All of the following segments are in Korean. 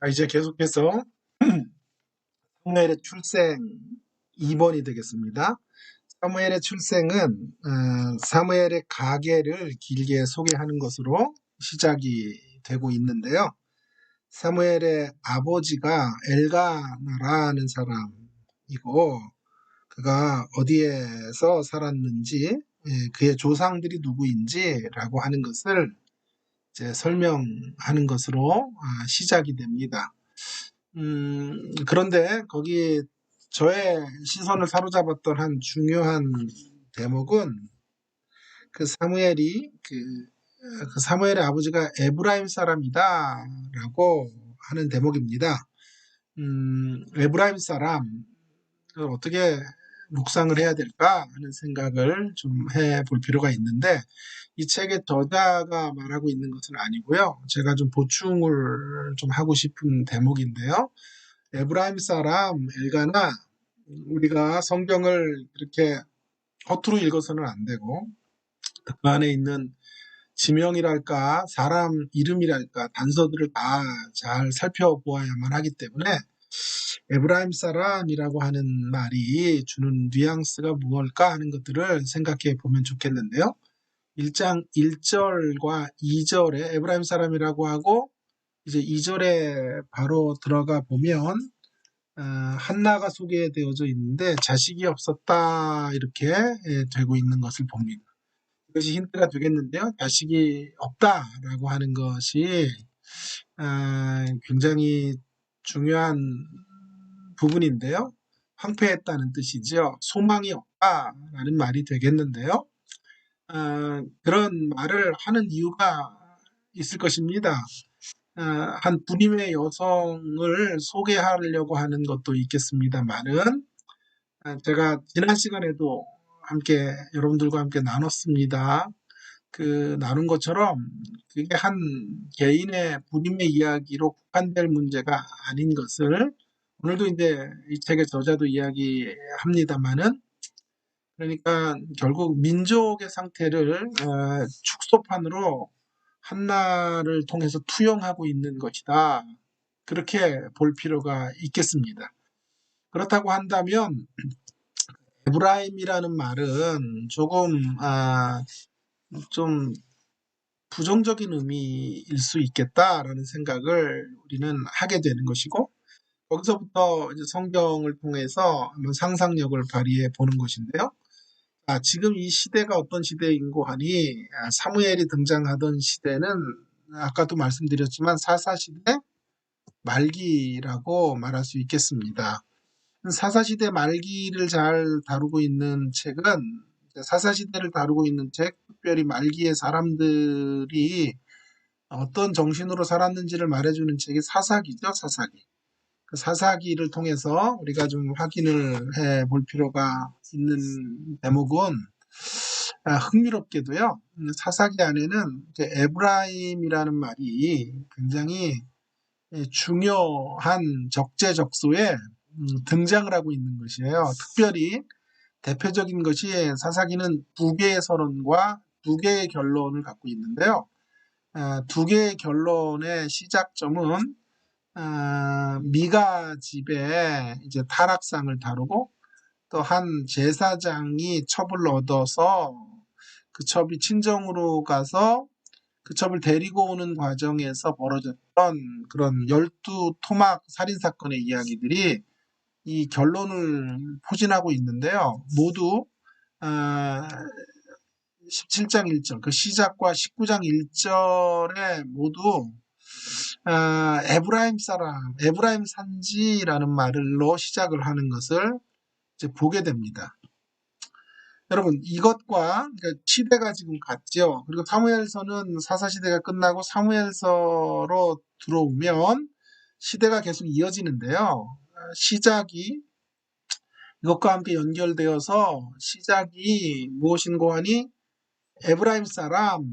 이제 계속해서 사무엘의 출생 2번이 되겠습니다. 사무엘의 출생은 사무엘의 가계를 길게 소개하는 것으로 시작이 되고 있는데요. 사무엘의 아버지가 엘가나라는 사람이고 그가 어디에서 살았는지 그의 조상들이 누구인지라고 하는 것을 이제 설명하는 것으로 시작이 됩니다. 그런데 거기 저의 시선을 사로잡았던 한 중요한 대목은 그 사무엘이 그 사무엘의 아버지가 에브라임 사람이다라고 하는 대목입니다. 에브라임 사람 어떻게 묵상을 해야 될까 하는 생각을 좀 해볼 필요가 있는데 이 책의 저자가 말하고 있는 것은 아니고요. 제가 좀 보충을 좀 하고 싶은 대목인데요. 에브라임 사람 엘가나 우리가 성경을 이렇게 허투루 읽어서는 안 되고 그 안에 있는 지명이랄까 사람 이름이랄까 단서들을 다 잘 살펴보아야만 하기 때문에 에브라임 사람이라고 하는 말이 주는 뉘앙스가 무엇일까 하는 것들을 생각해 보면 좋겠는데요. 1장 1절과 2절에 에브라임 사람이라고 하고 이제 2절에 바로 들어가 보면 한나가 소개되어져 있는데 자식이 없었다 이렇게 되고 있는 것을 봅니다. 이것이 힌트가 되겠는데요. 자식이 없다라고 하는 것이 굉장히 중요한 부분인데요. 황폐했다는 뜻이죠. 소망이 없다라는 말이 되겠는데요. 그런 말을 하는 이유가 있을 것입니다. 한 부림의 여성을 소개하려고 하는 것도 있겠습니다만은 제가 지난 시간에도 함께 여러분들과 함께 나눴습니다. 그 나눈 것처럼 그게 한 개인의 부림의 이야기로 국한될 문제가 아닌 것을 오늘도 이제 이 책의 저자도 이야기합니다만은 그러니까 결국 민족의 상태를 축소판으로 한나를 통해서 투영하고 있는 것이다. 그렇게 볼 필요가 있겠습니다. 그렇다고 한다면 에브라임이라는 말은 조금 좀 부정적인 의미일 수 있겠다라는 생각을 우리는 하게 되는 것이고 거기서부터 이제 성경을 통해서 한번 상상력을 발휘해 보는 것인데요. 지금 이 시대가 어떤 시대인고 하니 사무엘이 등장하던 시대는 아까도 말씀드렸지만 사사시대 말기라고 말할 수 있겠습니다. 사사시대 말기를 잘 다루고 있는 책은 사사시대를 다루고 있는 책, 특별히 말기의 사람들이 어떤 정신으로 살았는지를 말해주는 책이 사사기죠, 사사기. 그 사사기를 통해서 우리가 좀 확인을 해 볼 필요가 있는 대목은 흥미롭게도요. 사사기 안에는 에브라임이라는 말이 굉장히 중요한 적재적소에 등장을 하고 있는 것이에요. 특별히 대표적인 것이 사사기는 두 개의 서론과 두 개의 결론을 갖고 있는데요. 두 개의 결론의 시작점은 미가 집의 이제 타락상을 다루고 또 한 제사장이 첩을 얻어서 그 첩이 친정으로 가서 그 첩을 데리고 오는 과정에서 벌어졌던 그런 12토막 살인사건의 이야기들이 이 결론을 포진하고 있는데요. 모두 17장 1절, 그 시작과 19장 1절에 모두 에브라임 사람, 에브라임 산지라는 말로 시작을 하는 것을 이제 보게 됩니다. 여러분 이것과 그러니까 시대가 지금 같죠. 그리고 사무엘서는 사사시대가 끝나고 사무엘서로 들어오면 시대가 계속 이어지는데요. 시작이 이것과 함께 연결되어서 시작이 무엇인고 하니 에브라임 사람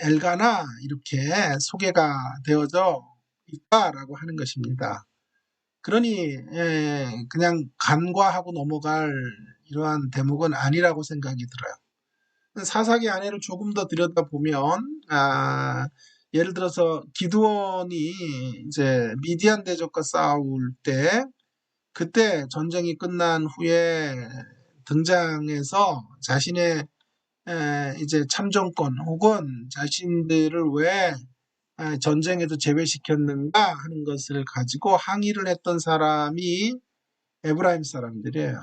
엘가나 이렇게 소개가 되어져 있다라고 하는 것입니다. 그러니 그냥 간과하고 넘어갈 이러한 대목은 아니라고 생각이 들어요. 사사기 안에를 조금 더 들여다보면 예를 들어서 기드온이 이제 미디안 대적과 싸울 때 그때 전쟁이 끝난 후에 등장해서 자신의 이제 참정권 혹은 자신들을 왜 전쟁에도 제외시켰는가 하는 것을 가지고 항의를 했던 사람이 에브라임 사람들이에요.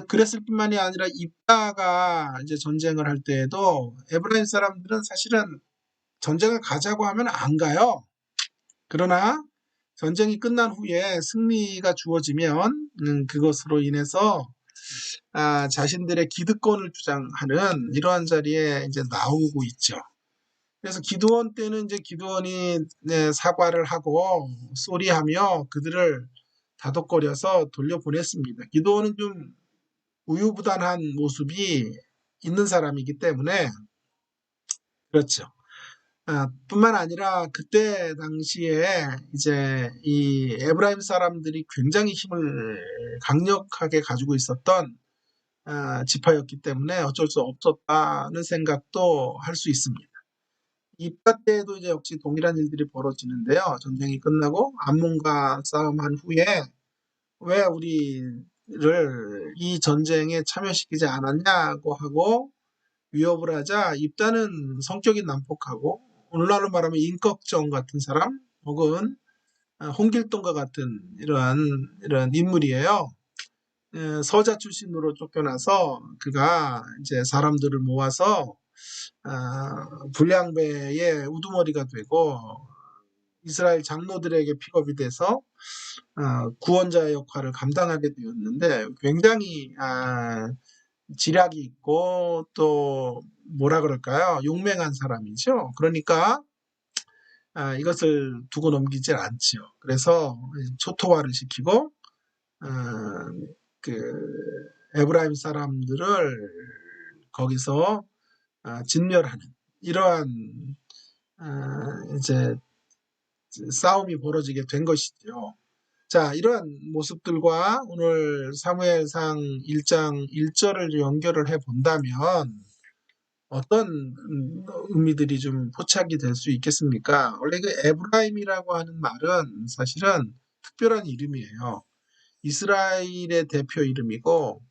그랬을 뿐만이 아니라 입다가 이제 전쟁을 할 때에도 에브라임 사람들은 사실은 전쟁을 가자고 하면 안 가요. 그러나 전쟁이 끝난 후에 승리가 주어지면 그것으로 인해서 자신들의 기득권을 주장하는 이러한 자리에 이제 나오고 있죠. 그래서 기드온 때는 이제 기드온이 사과를 하고 쏘리하며 그들을 다독거려서 돌려보냈습니다. 기드온은 좀 우유부단한 모습이 있는 사람이기 때문에 그렇죠. 뿐만 아니라 그때 당시에 이제 이 에브라임 사람들이 굉장히 힘을 강력하게 가지고 있었던 지파였기 때문에 어쩔 수 없었다는 생각도 할 수 있습니다. 입다 때에도 이제 역시 동일한 일들이 벌어지는데요. 전쟁이 끝나고 암몬과 싸움한 후에 왜 우리를 이 전쟁에 참여시키지 않았냐고 하고 위협을 하자 입다는 성격이 난폭하고 오늘날로 말하면 임꺽정 같은 사람 혹은 홍길동과 같은 이러한 인물이에요. 서자 출신으로 쫓겨나서 그가 이제 사람들을 모아서 불량배의 우두머리가 되고 이스라엘 장로들에게 픽업이 돼서 구원자의 역할을 감당하게 되었는데 굉장히 지략이 있고 또 뭐라 그럴까요? 용맹한 사람이죠. 그러니까 이것을 두고 넘기질 않지요. 그래서 초토화를 시키고 그 에브라임 사람들을 거기서 진멸하는 이러한 이제 싸움이 벌어지게 된 것이죠. 자, 이러한 모습들과 오늘 사무엘상 1장 1절을 연결을 해 본다면 어떤 의미들이 좀 포착이 될 수 있겠습니까? 원래 그 에브라임이라고 하는 말은 사실은 특별한 이름이에요. 이스라엘의 대표 이름이고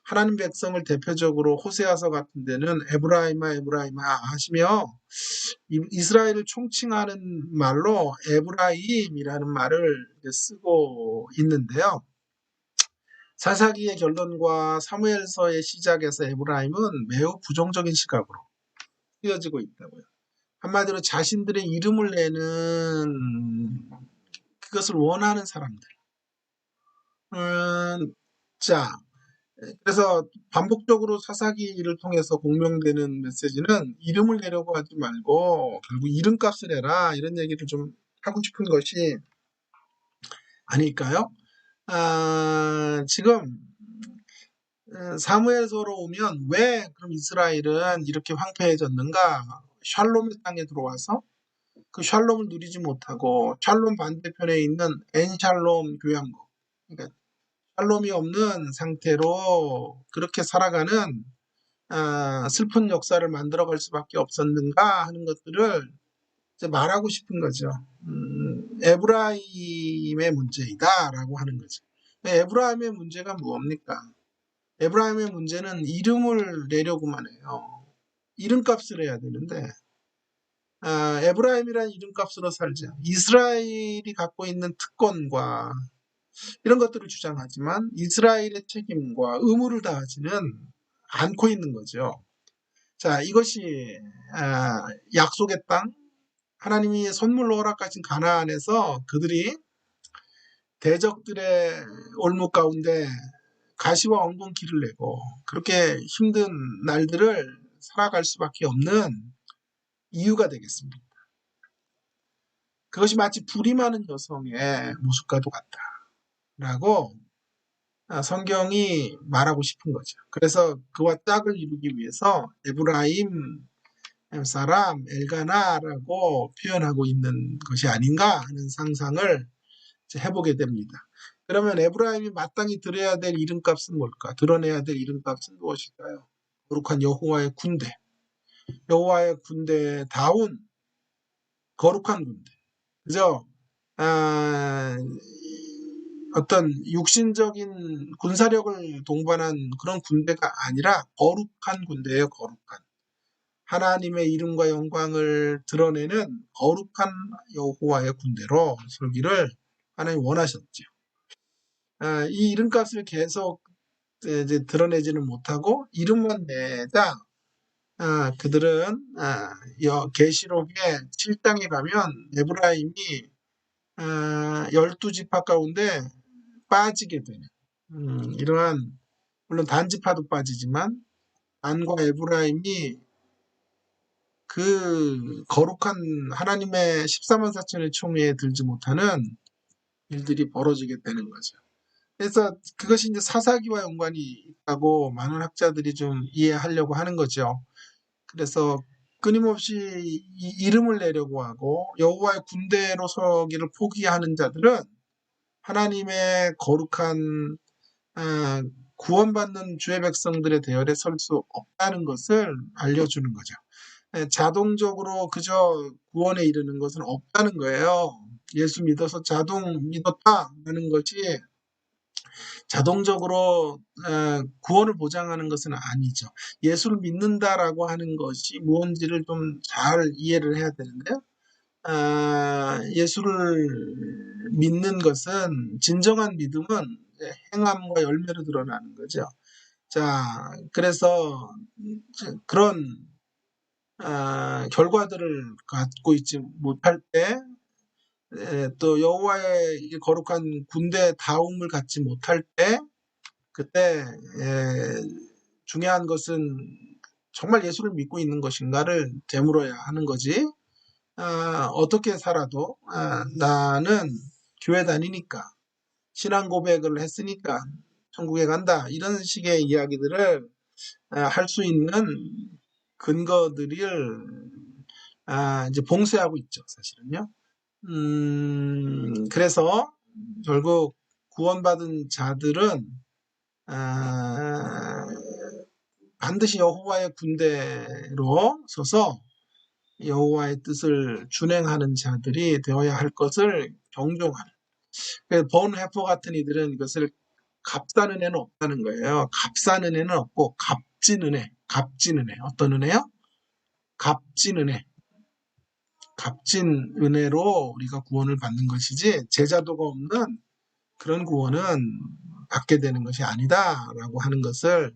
하나님 백성을 대표적으로 호세아서 같은 데는 에브라임아 에브라임아 하시며 이스라엘을 총칭하는 말로 에브라임이라는 말을 쓰고 있는데요. 사사기의 결론과 사무엘서의 시작에서 에브라임은 매우 부정적인 시각으로 쓰여지고 있다고요. 한마디로 자신들의 이름을 내는 그것을 원하는 사람들. 자, 그래서 반복적으로 사사기를 통해서 공명되는 메시지는 이름을 내려고 하지 말고 결국 이름값을 해라 이런 얘기를 좀 하고 싶은 것이 아닐까요? 지금 사무엘서로 오면 왜 그럼 이스라엘은 이렇게 황폐해졌는가? 샬롬의 땅에 들어와서 그 샬롬을 누리지 못하고 샬롬 반대편에 있는 엔샬롬 교향국, 그러니까 샬롬이 없는 상태로 그렇게 살아가는 슬픈 역사를 만들어갈 수밖에 없었는가 하는 것들을 이제 말하고 싶은 거죠. 에브라임의 문제이다라고 하는 거죠. 에브라임의 문제가 뭡니까? 에브라임의 문제는 이름을 내려고만 해요. 이름값을 해야 되는데 에브라임이라는 이름값으로 살자. 이스라엘이 갖고 있는 특권과 이런 것들을 주장하지만 이스라엘의 책임과 의무를 다하지는 않고 있는 거죠. 자, 이것이 약속의 땅, 하나님이 선물로 허락하신 가나안에서 그들이 대적들의 올무 가운데 가시와 엉겅 길을 내고 그렇게 힘든 날들을 살아갈 수밖에 없는 이유가 되겠습니다. 그것이 마치 불임하는 여성의 모습과도 같다라고 성경이 말하고 싶은 거죠. 그래서 그와 짝을 이루기 위해서 에브라임 사람 엘가나라고 표현하고 있는 것이 아닌가 하는 상상을 해보게 됩니다. 그러면 에브라임이 마땅히 드려야 될 이름값은 뭘까? 드러내야 될 이름값은 무엇일까요? 거룩한 여호와의 군대, 여호와의 군대다운 거룩한 군대. 그죠? 아, 어떤 육신적인 군사력을 동반한 그런 군대가 아니라 거룩한 군대예요, 거룩한. 하나님의 이름과 영광을 드러내는 거룩한 여호와의 군대로 서기를 하나님 원하셨죠. 이 이름값을 계속 이제 드러내지는 못하고 이름만 내자. 그들은 계시록의 7장에 가면 에브라임이 12지파 가운데 빠지게 되는 이러한 물론 단지파도 빠지지만 단과 에브라임이 그 거룩한 하나님의 14만 4천의 총회에 들지 못하는 일들이 벌어지게 되는 거죠. 그래서 그것이 이제 사사기와 연관이 있다고 많은 학자들이 좀 이해하려고 하는 거죠. 그래서 끊임없이 이름을 내려고 하고 여호와의 군대로 서기를 포기하는 자들은 하나님의 거룩한 구원받는 주의 백성들의 대열에 설 수 없다는 것을 알려주는 거죠. 자동적으로 그저 구원에 이르는 것은 없다는 거예요. 예수 믿어서 믿었다라는 것이 자동적으로 구원을 보장하는 것은 아니죠. 예수를 믿는다라고 하는 것이 무언지를 좀 잘 이해를 해야 되는데요. 예수를 믿는 것은 진정한 믿음은 행함과 열매로 드러나는 거죠. 자, 그래서 그런 결과들을 갖고 있지 못할 때, 또 여호와의 거룩한 군대 다움을 갖지 못할 때, 그때 중요한 것은 정말 예수를 믿고 있는 것인가를 되물어야 하는 거지. 어떻게 살아도 나는 교회 다니니까 신앙 고백을 했으니까 천국에 간다 이런 식의 이야기들을 할 수 있는 근거들을 이제 봉쇄하고 있죠, 사실은요. 그래서 결국 구원받은 자들은 아, 반드시 여호와의 군대로 서서 여호와의 뜻을 준행하는 자들이 되어야 할 것을 경종하는. 본 해퍼 같은 이들은 이것을 값사는 애는 없다는 거예요. 값사는 애는 없고 값진 은혜, 값진 은혜. 어떤 은혜요? 값진 은혜. 값진 은혜로 우리가 구원을 받는 것이지 제자도가 없는 그런 구원은 받게 되는 것이 아니다라고 하는 것을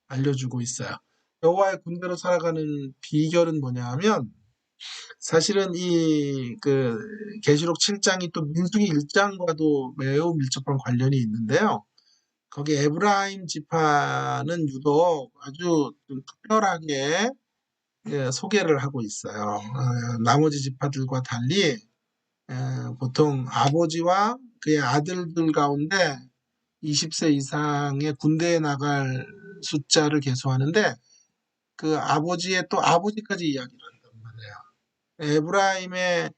알려주고 있어요. 여호와의 군대로 살아가는 비결은 뭐냐 하면 사실은 이 계시록 7장이 또 민수기 1장과도 매우 밀접한 관련이 있는데요. 거기 에브라임 지파는 유독 아주 좀 특별하게 소개를 하고 있어요. 나머지 지파들과 달리 보통 아버지와 그의 아들들 가운데 20세 이상의 군대에 나갈 숫자를 계수하는데 그 아버지의 또 아버지까지 이야기를 한단 말이에요. 에브라임의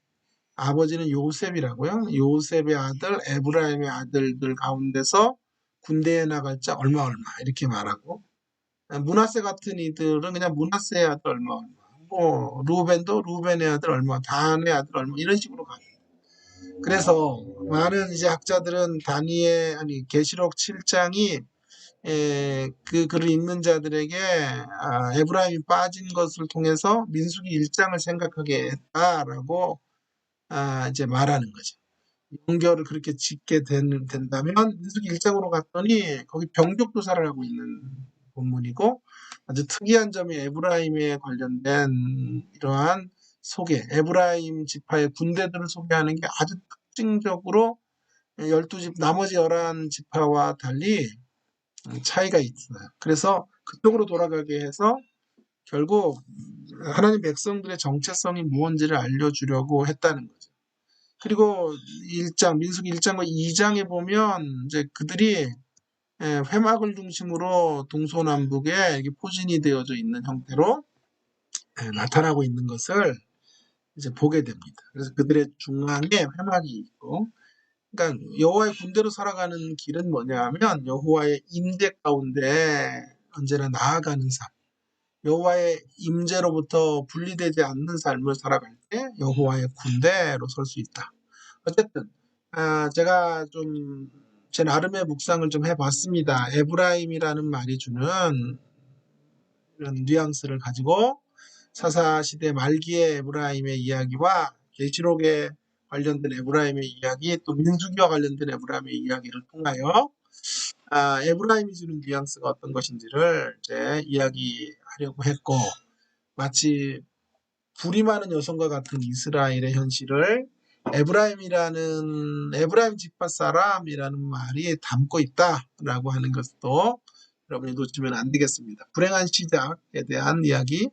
아버지는 요셉이라고요. 요셉의 아들, 에브라임의 아들들 가운데서 군대에 나갈 자 얼마 이렇게 말하고 므낫세 같은 이들은 그냥 므낫세의 아들 얼마 뭐 루벤도 루벤의 아들 얼마, 단의 아들 얼마 이런 식으로 가요. 그래서 많은 이제 학자들은 계시록 7장이 그 글을 읽는 자들에게 에브라임이 빠진 것을 통해서 민수기 1장을 생각하게 했다라고 이제 말하는 거죠. 연결을 그렇게 짓게 된다면 민수기 1장으로 갔더니 거기 병족 조사를 하고 있는 본문이고 아주 특이한 점이 에브라임에 관련된 이러한 소개, 에브라임 지파의 군대들을 소개하는 게 아주 특징적으로 12집 나머지 11지파와 달리 차이가 있어요. 그래서 그쪽으로 돌아가게 해서 결국 하나님 백성들의 정체성이 무언지를 알려주려고 했다는 거죠. 그리고 민수기 1장과 2장에 보면 이제 그들이 회막을 중심으로 동서남북에 이렇게 포진이 되어져 있는 형태로 나타나고 있는 것을 이제 보게 됩니다. 그래서 그들의 중앙에 회막이 있고, 그러니까 여호와의 군대로 살아가는 길은 뭐냐하면 여호와의 임재 가운데 언제나 나아가는 삶, 여호와의 임재로부터 분리되지 않는 삶을 살아갈 여호와의 군대로 설 수 있다. 어쨌든 제가 좀 제 나름의 묵상을 좀 해봤습니다. 에브라임이라는 말이 주는 이런 뉘앙스를 가지고 사사시대 말기의 에브라임의 이야기와 계시록에 관련된 에브라임의 이야기, 또 민수기와 관련된 에브라임의 이야기를 통하여 에브라임이 주는 뉘앙스가 어떤 것인지를 이제 이야기하려고 했고, 마치 불이 많은 여성과 같은 이스라엘의 현실을 에브라임 지파 사람이라는 말이 담고 있다라고 하는 것도 여러분이 놓치면 안 되겠습니다. 불행한 시작에 대한 이야기.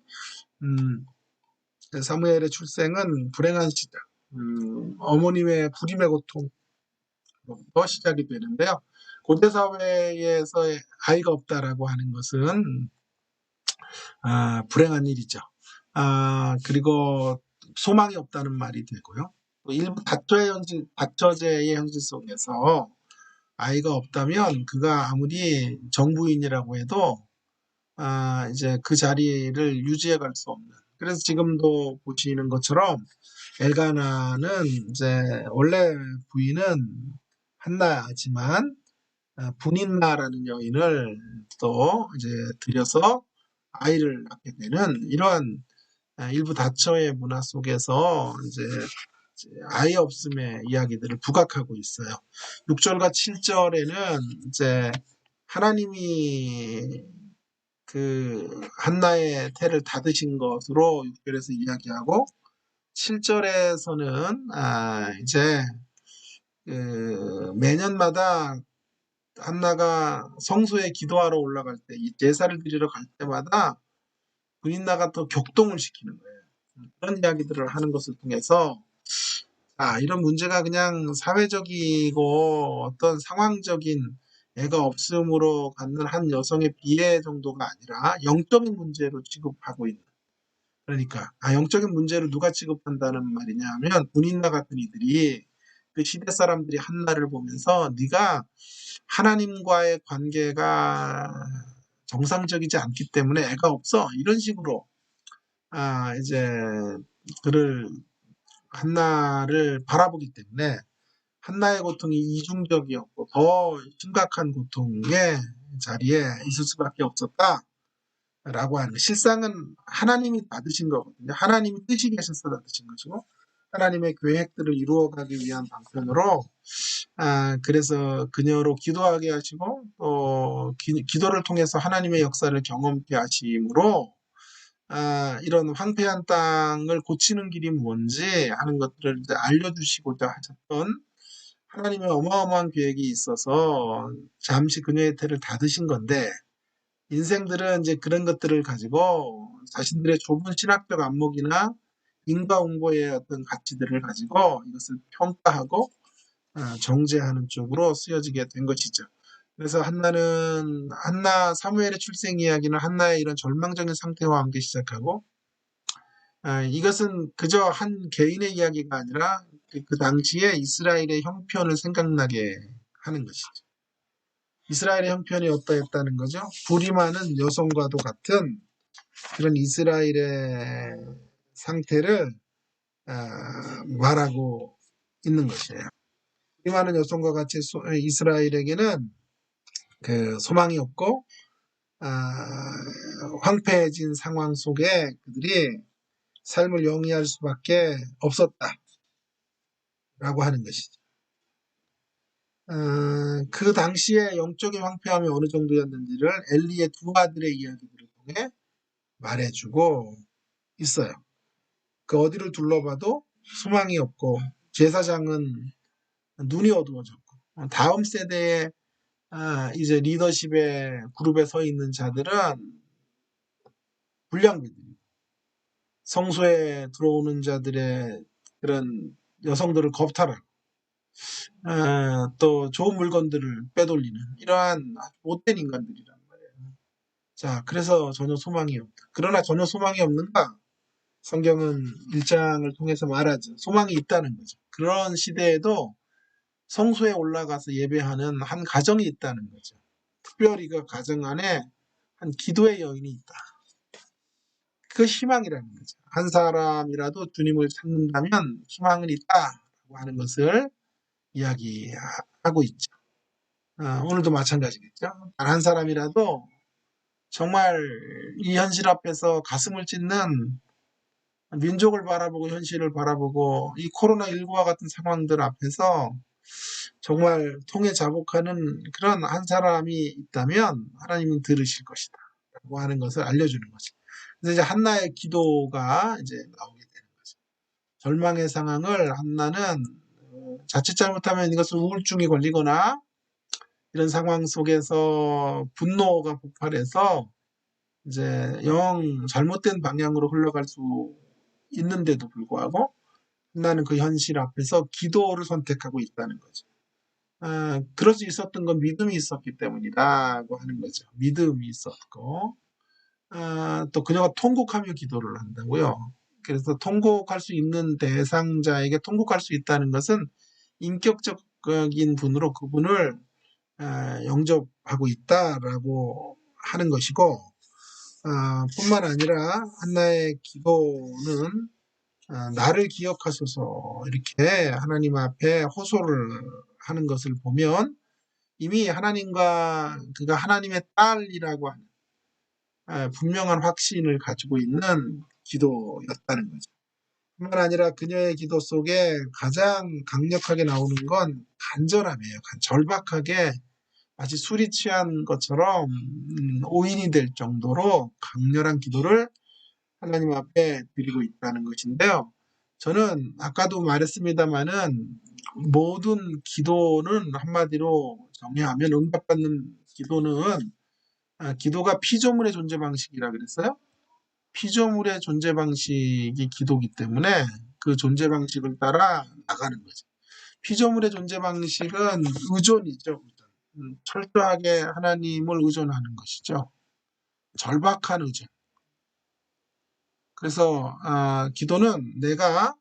사무엘의 출생은 불행한 시작, 어머님의 불임의 고통부터 시작이 되는데요. 고대 사회에서 아이가 없다라고 하는 것은 불행한 일이죠. 그리고 소망이 없다는 말이 되고요. 또 일부 다처제의 현실 속에서 아이가 없다면 그가 아무리 정부인이라고 해도 이제 그 자리를 유지해 갈 수 없는. 그래서 지금도 보시는 것처럼 엘가나는 이제 원래 부인은 한나지만 분인나라는 여인을 또 이제 들여서 아이를 낳게 되는 이러한 일부 다처의 문화 속에서 이제 아이 없음의 이야기들을 부각하고 있어요. 6절과 7절에는 이제 하나님이 그 한나의 태를 닫으신 것으로 6절에서 이야기하고 7절에서는 이제 그 매년마다 한나가 성소에 기도하러 올라갈 때, 이 제사를 드리러 갈 때마다 분인나가 또 격동을 시키는 거예요. 그런 이야기들을 하는 것을 통해서 이런 문제가 그냥 사회적이고 어떤 상황적인 애가 없음으로 갖는 한 여성의 비애 정도가 아니라 영적인 문제로 취급하고 있는. 그러니까 영적인 문제로 누가 취급한다는 말이냐 하면 분인나 같은 이들이 그 시대 사람들이 한나를 보면서 네가 하나님과의 관계가 정상적이지 않기 때문에 애가 없어, 이런 식으로 이제 그를 한나를 바라보기 때문에 한나의 고통이 이중적이었고 더 심각한 고통의 자리에 있을 수밖에 없었다라고 하는, 실상은 하나님이 받으신 거거든요. 하나님이 뜻이 계셔서 받으신 것이고 하나님의 계획들을 이루어가기 위한 방편으로 그래서 그녀로 기도하게 하시고 또 기도를 통해서 하나님의 역사를 경험케 하심으로 이런 황폐한 땅을 고치는 길이 뭔지 하는 것들을 이제 알려주시고자 하셨던 하나님의 어마어마한 계획이 있어서 잠시 그녀의 태를 닫으신 건데, 인생들은 이제 그런 것들을 가지고 자신들의 좁은 신학적 안목이나 인과응보의 어떤 가치들을 가지고 이것을 평가하고 정죄하는 쪽으로 쓰여지게 된 것이죠. 그래서 한나 사무엘의 출생 이야기는 한나의 이런 절망적인 상태와 함께 시작하고, 이것은 그저 한 개인의 이야기가 아니라 그 당시에 이스라엘의 형편을 생각나게 하는 것이죠. 이스라엘의 형편이 어떠했다는 거죠? 불이 많은 여성과도 같은 그런 이스라엘의 상태를 말하고 있는 것이에요. 불이 많은 여성과 같이 이스라엘에게는 그 소망이 없고 황폐해진 상황 속에 그들이 삶을 영위할 수밖에 없었다라고 하는 것이죠. 그 당시에 영적인 황폐함이 어느 정도였는지를 엘리의 두 아들의 이야기들을 통해 말해주고 있어요. 그 어디를 둘러봐도 소망이 없고 제사장은 눈이 어두워졌고 다음 세대의 이제 리더십의 그룹에 서 있는 자들은 불량배들이, 성소에 들어오는 자들의 그런 여성들을 겁탈하고 또 좋은 물건들을 빼돌리는 이러한 못된 인간들이란 말이에요. 자, 그래서 전혀 소망이 없다. 그러나 전혀 소망이 없는가? 성경은 1장을 통해서 말하죠. 소망이 있다는 거죠. 그런 시대에도 성소에 올라가서 예배하는 한 가정이 있다는 거죠. 특별히 그 가정 안에 한 기도의 여인이 있다. 그 희망이라는 거죠. 한 사람이라도 주님을 찾는다면 희망은 있다라고 하는 것을 이야기하고 있죠. 오늘도 마찬가지겠죠. 단 한 사람이라도 정말 이 현실 앞에서 가슴을 찢는 민족을 바라보고 현실을 바라보고 이 코로나19와 같은 상황들 앞에서 정말 통해 자복하는 그런 한 사람이 있다면 하나님은 들으실 것이다. 라고 하는 것을 알려주는 거죠. 그래서 이제 한나의 기도가 이제 나오게 되는 거죠. 절망의 상황을 한나는 자칫 잘못하면 이것은 우울증이 걸리거나 이런 상황 속에서 분노가 폭발해서 이제 영 잘못된 방향으로 흘러갈 수 있는데도 불구하고 한나는 그 현실 앞에서 기도를 선택하고 있다는 거죠. 그럴 수 있었던 건 믿음이 있었기 때문이라고 하는 거죠. 믿음이 있었고, 또 그녀가 통곡하며 기도를 한다고요. 그래서 통곡할 수 있는 대상자에게 통곡할 수 있다는 것은 인격적인 분으로 그분을 영접하고 있다라고 하는 것이고, 뿐만 아니라 한나의 기도는 나를 기억하소서 이렇게 하나님 앞에 호소를 하는 것을 보면 이미 하나님과 그가 하나님의 딸이라고 하는 분명한 확신을 가지고 있는 기도였다는 거죠. 뿐만 아니라 그녀의 기도 속에 가장 강력하게 나오는 건 간절함이에요. 절박하게 마치 술이 취한 것처럼 오인이 될 정도로 강렬한 기도를 하나님 앞에 드리고 있다는 것인데요. 저는 아까도 말했습니다마는 모든 기도는 한마디로 정리하면 응답받는 기도는 기도가 피조물의 존재 방식이라 그랬어요. 피조물의 존재 방식이 기도기 때문에 그 존재 방식을 따라 나가는 거죠. 피조물의 존재 방식은 의존이죠. 철저하게 하나님을 의존하는 것이죠. 절박한 의존. 그래서 기도는 내가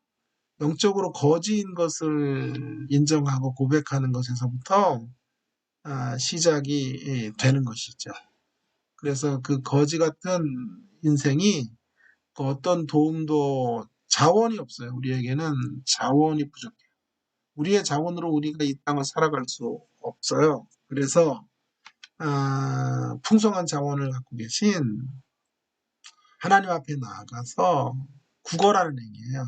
영적으로 거지인 것을 인정하고 고백하는 것에서부터 시작이 되는 것이죠. 그래서 그 거지 같은 인생이 그 어떤 도움도 자원이 없어요. 우리에게는 자원이 부족해요. 우리의 자원으로 우리가 이 땅을 살아갈 수 없어요. 그래서 풍성한 자원을 갖고 계신 하나님 앞에 나아가서 구걸하는 행위예요.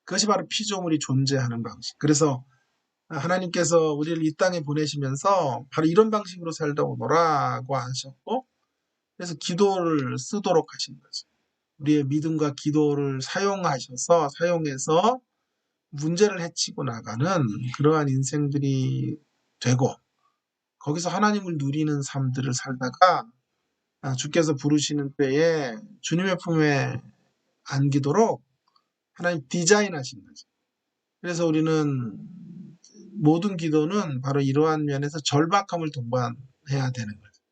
그것이 바로 피조물이 존재하는 방식. 그래서 하나님께서 우리를 이 땅에 보내시면서 바로 이런 방식으로 살다 오너라고 하셨고, 그래서 기도를 쓰도록 하신 거죠. 우리의 믿음과 기도를 사용해서 문제를 해치고 나가는 그러한 인생들이 되고, 거기서 하나님을 누리는 삶들을 살다가 주께서 부르시는 때에 주님의 품에 안기도록 하나님 디자인하신 거죠. 그래서 우리는 모든 기도는 바로 이러한 면에서 절박함을 동반해야 되는 거죠.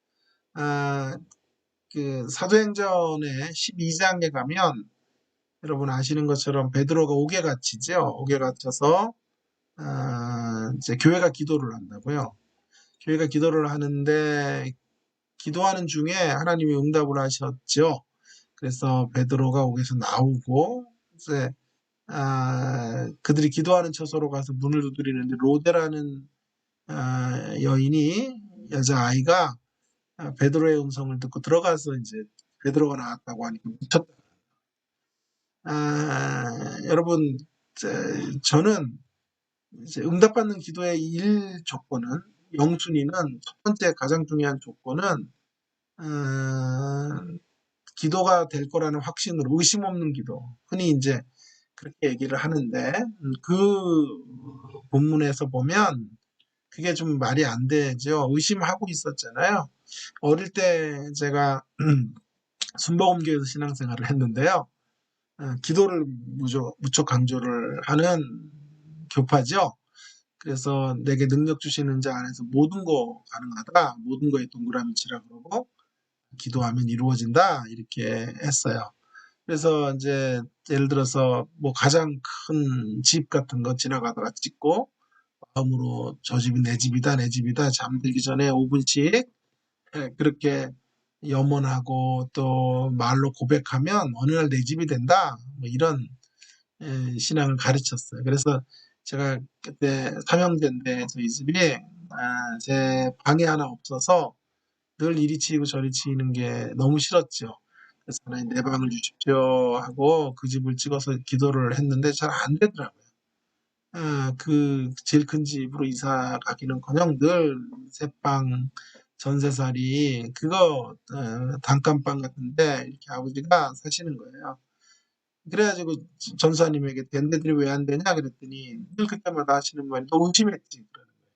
그 사도행전의 12장에 가면 여러분 아시는 것처럼 베드로가 옥에 갇히죠. 옥에 갇혀서 이제 교회가 기도를 한다고요. 교회가 기도를 하는데 기도하는 중에 하나님이 응답을 하셨죠. 그래서 베드로가 옥에서 나오고 이제 그들이 기도하는 처소로 가서 문을 두드리는데 로데라는 여인이 여자아이가 베드로의 음성을 듣고 들어가서 이제 베드로가 나왔다고 하니까 미쳤다. 여러분 저는 이제 응답받는 기도의 조건은 영순위는 첫 번째 가장 중요한 조건은 기도가 될 거라는 확신으로 의심 없는 기도. 흔히 이제 그렇게 얘기를 하는데 그 본문에서 보면 그게 좀 말이 안 되죠. 의심하고 있었잖아요. 어릴 때 제가 순복음교회에서 신앙생활을 했는데요. 기도를 무척 강조를 하는 교파죠. 그래서 내게 능력 주시는 자 안에서 모든 거 가능하다. 모든 거에 동그라미 치라 그러고 기도하면 이루어진다. 이렇게 했어요. 그래서 이제 예를 들어서 뭐 가장 큰 집 같은 거 지나가다가 찍고 마음으로 저 집이 내 집이다 내 집이다 잠들기 전에 5분씩 그렇게 염원하고 또 말로 고백하면 어느 날 내 집이 된다. 뭐 이런 신앙을 가르쳤어요. 그래서 제가 그때 삼형제인데 저희 집이 제 방에 하나 없어서 늘 이리 치이고 저리 치이는 게 너무 싫었죠. 그래서 하나님 내 방을 주십시오 하고 그 집을 찍어서 기도를 했는데 잘 안 되더라고요. 그 제일 큰 집으로 이사 가기는커녕 늘 새방 전세살이 그거 단칸방 같은데 이렇게 아버지가 사시는 거예요. 그래가지고 전사님에게 된 데들이 왜 안 되냐 그랬더니 늘 그때마다 하시는 말이 너 의심했지 그러는 거예요.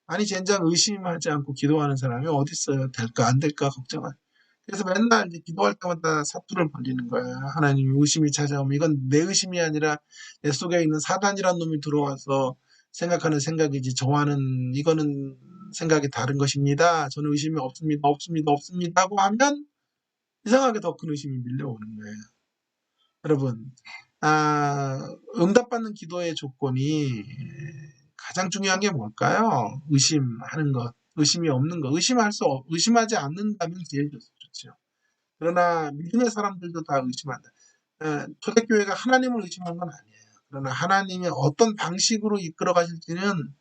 아니 젠장 의심하지 않고 기도하는 사람이 어디 있어요? 될까 안 될까 걱정할. 그래서 맨날 이제 기도할 때마다 사투를 벌리는 거야. 하나님 의심이 찾아오면 이건 내 의심이 아니라 내 속에 있는 사단이란 놈이 들어와서 생각하는 생각이지 저와는 이거는 생각이 다른 것입니다. 저는 의심이 없습니다. 없습니다. 없습니다. 하고 하면 이상하게 더 큰 의심이 밀려오는 거예요. 여러분, 응답받는 기도의 조건이 가장 중요한 게 뭘까요? 의심하는 것, 의심이 없는 것, 의심하지 않는다면 제일 좋죠. 그러나 믿음의 사람들도 다 의심한다. 초대교회가 하나님을 의심한 건 아니에요. 그러나 하나님이 어떤 방식으로 이끌어 가실지는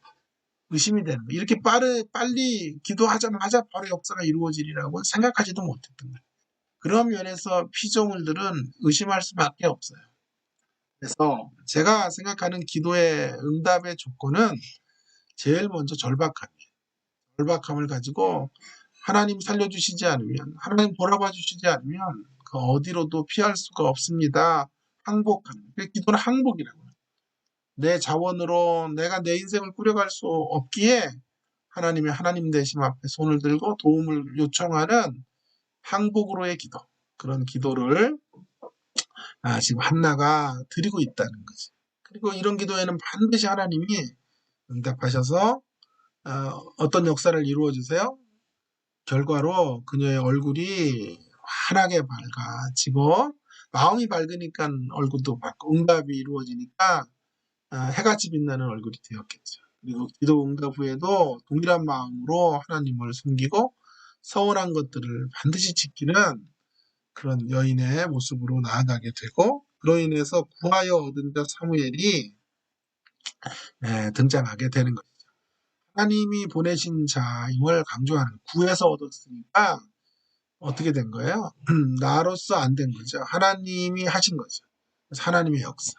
의심이 되는 거예요. 이렇게 빨리 기도하자마자 바로 역사가 이루어지리라고 생각하지도 못했던 거예요. 그런 면에서 피조물들은 의심할 수밖에 없어요. 그래서 제가 생각하는 기도의 응답의 조건은 제일 먼저 절박함이에요. 절박함을 가지고 하나님 살려주시지 않으면, 하나님 돌아봐 주시지 않으면 그 어디로도 피할 수가 없습니다. 항복하는. 기도는 항복이라고요. 내 자원으로 내가 내 인생을 꾸려갈 수 없기에 하나님의 하나님 되심 앞에 손을 들고 도움을 요청하는 항복으로의 기도. 그런 기도를 지금 한나가 드리고 있다는 거지. 그리고 이런 기도에는 반드시 하나님이 응답하셔서 어떤 역사를 이루어 주세요. 결과로 그녀의 얼굴이 환하게 밝아지고 마음이 밝으니까 얼굴도 밝고 응답이 이루어지니까 해같이 빛나는 얼굴이 되었겠죠. 그리고 기도 응답 후에도 동일한 마음으로 하나님을 숨기고 서운한 것들을 반드시 지키는 그런 여인의 모습으로 나아가게 되고 그로 인해서 구하여 얻은 자 사무엘이 등장하게 되는 것이죠. 하나님이 보내신 자임을 강조하는 구해서 얻었으니까 어떻게 된 거예요? 나로서 안 된 거죠. 하나님이 하신 거죠. 그래서 하나님의 역사.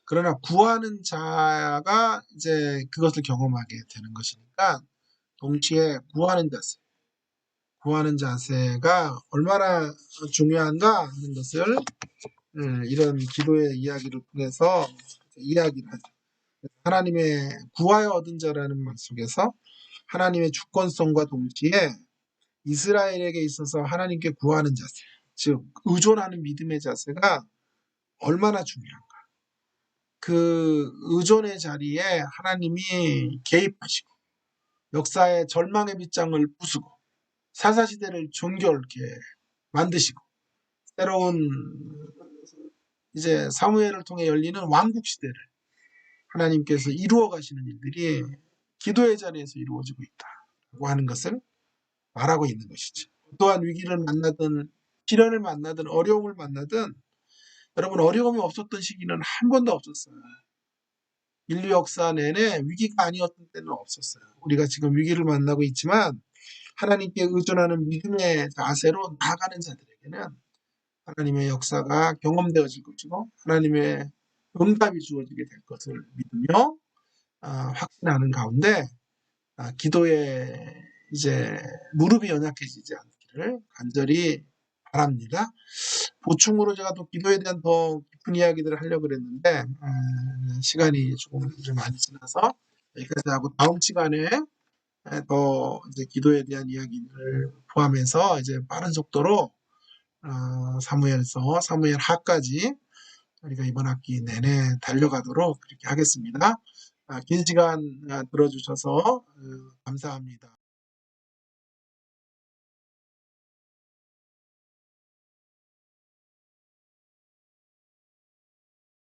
그러나 구하는 자가 이제 그것을 경험하게 되는 것이니까 동시에 구하는 자세가 얼마나 중요한가 하는 것을 이런 기도의 이야기를 통해서 이야기를 하죠. 하나님의 구하여 얻은 자라는 말 속에서 하나님의 주권성과 동시에 이스라엘에게 있어서 하나님께 구하는 자세, 즉 의존하는 믿음의 자세가 얼마나 중요한가. 그 의존의 자리에 하나님이 개입하시고 역사의 절망의 빗장을 부수고 사사시대를 종결케 만드시고 새로운 이제 사무엘을 통해 열리는 왕국 시대를 하나님께서 이루어 가시는 일들이 기도의 자리에서 이루어지고 있다고 하는 것을 말하고 있는 것이죠. 또한 위기를 만나든 시련을 만나든 어려움을 만나든 여러분 어려움이 없었던 시기는 한 번도 없었어요. 인류 역사 내내 위기가 아니었던 때는 없었어요. 우리가 지금 위기를 만나고 있지만 하나님께 의존하는 믿음의 자세로 나아가는 자들에게는 하나님의 역사가 경험되어질 것이고 하나님의 응답이 주어지게 될 것을 믿으며 확신하는 가운데 기도에 이제 무릎이 연약해지지 않기를 간절히 바랍니다. 보충으로 제가 또 기도에 대한 더 깊은 이야기들을 하려고 그랬는데 시간이 조금 좀 많이 지나서 여기까지 하고 다음 시간에 더 이제 기도에 대한 이야기를 포함해서 이제 빠른 속도로 사무엘서 사무엘 하까지 우리가 이번 학기 내내 달려가도록 그렇게 하겠습니다. 긴 시간 들어주셔서 감사합니다.